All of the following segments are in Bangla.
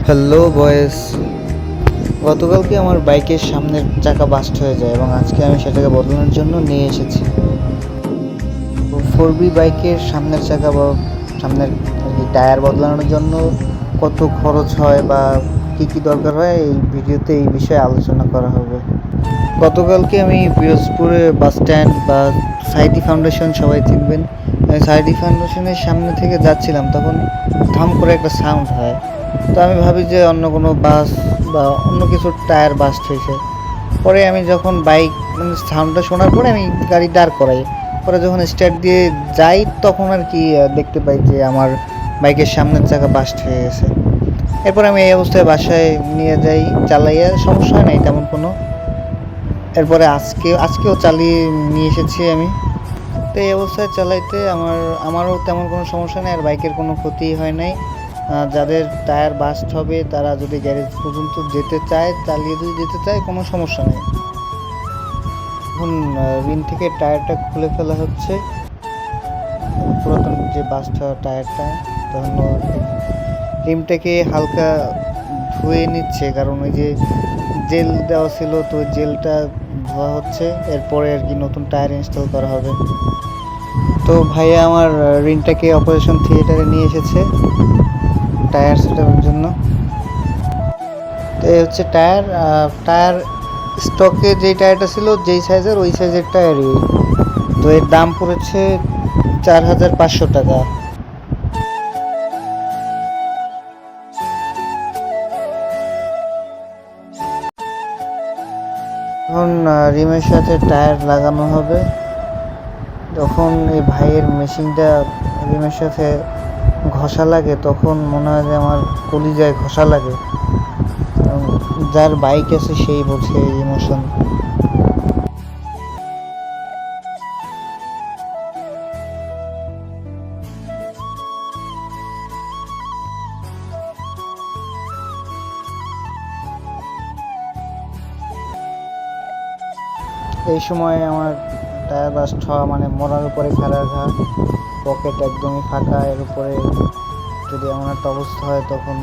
হ্যালো বয়েস। গতকালকে আমার বাইকের সামনের চাকা বাস্ট হয়ে যায় এবং আজকে আমি সেটাকে বদলানোর জন্য নিয়ে এসেছি। 4B বাইকের সামনের চাকা বা সামনের টায়ার বদলানোর জন্য কত খরচ হয় বা কী কী দরকার হয় এই ভিডিওতে এই বিষয়ে আলোচনা করা হবে। গতকালকে আমি পিরোজপুরে বাস স্ট্যান্ড বা সাইটি ফাউন্ডেশন সবাই চিনবেন, সাইটি ফাউন্ডেশনের সামনে থেকে যাচ্ছিলাম, তখন ধাম করে একটা সাউন্ড হয়। তো আমি ভাবি যে অন্য কোনো বাস বা অন্য কিছুর টায়ার বাস্ট হয়েছে। পরে আমি যখন সাউন্ডটা শোনার পরে আমি গাড়ি দাঁড় করাই। পরে যখন স্টার্ট দিয়ে যাই তখন আর কি দেখতে পাই যে আমার বাইকের সামনের চাকা বাস্ট হয়ে গেছে। এরপর আমি এই অবস্থায় বাসায় নিয়ে যাই, চালাইয়া সমস্যা হয় নাই তেমন কোনো। এরপরে আজকেও চালিয়ে নিয়ে এসেছি আমি। তো এই অবস্থায় চালাইতে আমারও তেমন কোনো সমস্যা নেই, আর বাইকের কোনো ক্ষতি হয় নাই। যাদের টায়ার বাস্ট হবে তারা যদি গ্যারেজ পর্যন্ত যেতে চায়, চালিয়ে যদি যেতে চায়, কোনো সমস্যা নেই। এখন রিম থেকে টায়ারটা খুলে ফেলা হচ্ছে, পুরাতন যে বাস্ট হওয়া টায়ারটা। তখন রিমটাকে হালকা ধুয়ে নিচ্ছে, কারণ ওই যে জেল দেওয়া ছিল, তো জেলটা ধোয়া হচ্ছে। এরপরে আর কি নতুন টায়ার ইনস্টল করা হবে। তো ভাইয়া আমার রিমটাকে অপারেশন থিয়েটারে নিয়ে এসেছে টায়ার সেটআপের জন্য। তো এই হচ্ছে টায়ার। টায়ার স্টকে যেই টায়ারটা ছিল, যেই সাইজের, ওই সাইজের টায়ারই। তো এর দাম পড়েছে 4,500 টাকা। এখন রিমের সাথে টায়ার লাগানো হবে। যখন এই ভাইয়ের মেশিনটা রিমের সাথে ঘষা লাগে তখন মনে হয় যে আমার কলিজায় ঘষা লাগে। যার বাইক আছে সেই বোঝে এই ইমোশন। এই সময় আমার টায়ার বাস্ট হওয়া মানে মরার উপরে খাড়ার ঘা, পকেট একদমই ফাঁকা। এর উপরে যদি এমন একটা অবস্থা হয় তখন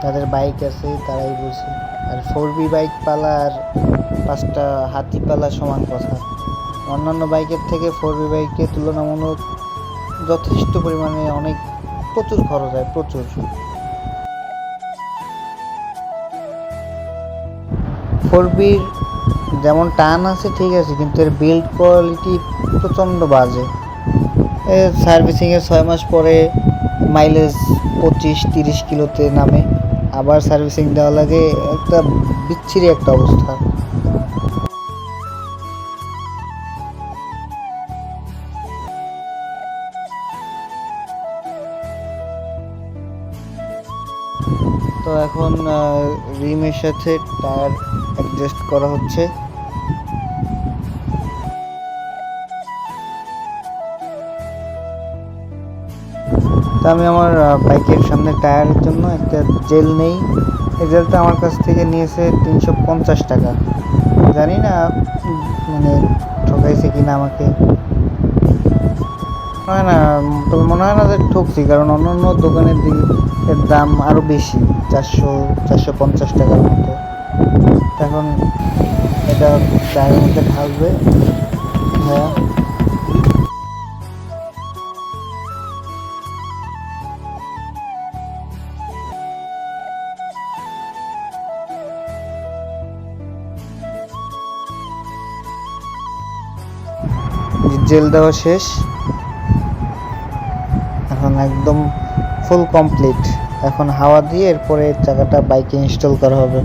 যাদের বাইক আছে তারাই বুঝে। আর 4B বাইক পালা আর 5টা হাতি পালা সমান কথা। অন্যান্য বাইকের থেকে 4B বাইকে তুলনামূলক যথেষ্ট পরিমাণে প্রচুর খরচ হয়, প্রচুর। 4Bর যেমন টান আছে ঠিক আছে, কিন্তু এর বিল্ড কোয়ালিটি প্রচণ্ড বাজে। এর সার্ভিসিংয়ের 6 মাস পরে মাইলেজ 25-30 কিলোতে নামে, আবার সার্ভিসিং দেওয়া লাগে। একটা বিচ্ছিরি একটা অবস্থা। তো এখন রিমের সাথে টায়ার অ্যাডজাস্ট করা হচ্ছে। তো আমি আমার বাইকের সামনে টায়ারের জন্য একটা জেল নেই। এই জেলটা আমার কাছ থেকে নিয়েছে 350 টাকা। জানি না মানে ঠকাইছে কিনা আমাকে, হয় না। তবে মনে হয় না যে ঠকছি, কারণ অন্যান্য দোকানের দিকে এর দাম আরও বেশি, 400-450 টাকার মতো। এখন এটা চায়ের মধ্যে ঢালবে ভাইয়া। জেল দেওয়া শেষ, এখন একদম ফুল কমপ্লিট। এখন হাওয়া দিয়ে এরপরে চাকাটা বাইকে ইনস্টল করা হবে।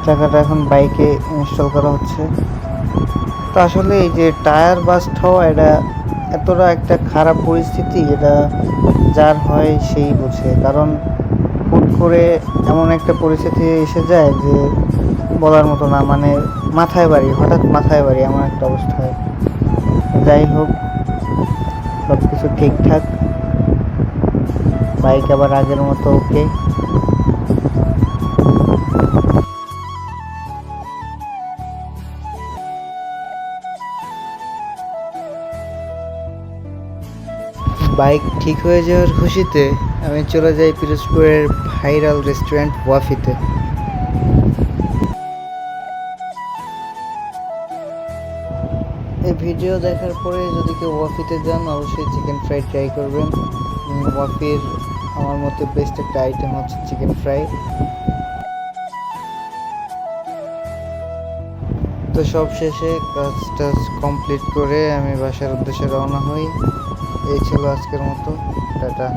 চাকাটা এখন বাইকে ইনস্টল করা হচ্ছে। তো আসলে এই যে টায়ার বাস্ট হওয়া, এটা এতটা একটা খারাপ পরিস্থিতি, এটা যার হয় সেই বোঝে। কারণ হুট করে এমন একটা পরিস্থিতি এসে যায় যে বলার মতো না, মানে মাথায় বাড়ি, হঠাৎ মাথায় বাড়ি এমন একটা অবস্থা হয়। যাই হোক, সব কিছু ঠিকঠাক, বাইক আবার আগের মতো ওকে। বাইক ঠিক হয়ে যাওয়ার খুশিতে আমি চলে যাই পিরোজপুরের ভাইরাল রেস্টুরেন্ট ওয়াফিতে। এই ভিডিও দেখার পরে যদি কেউ ওয়াফিতে যান অবশ্যই চিকেন ফ্রাই ট্রাই করবেন। ওয়াফির আমার মতে বেস্ট একটা আইটেম হচ্ছে চিকেন ফ্রাই। তো সব শেষে কাজ টাজ কমপ্লিট করে আমি বাসার উদ্দেশ্যে রওনা হই। এই ছিল আজকের মতো, টাটা।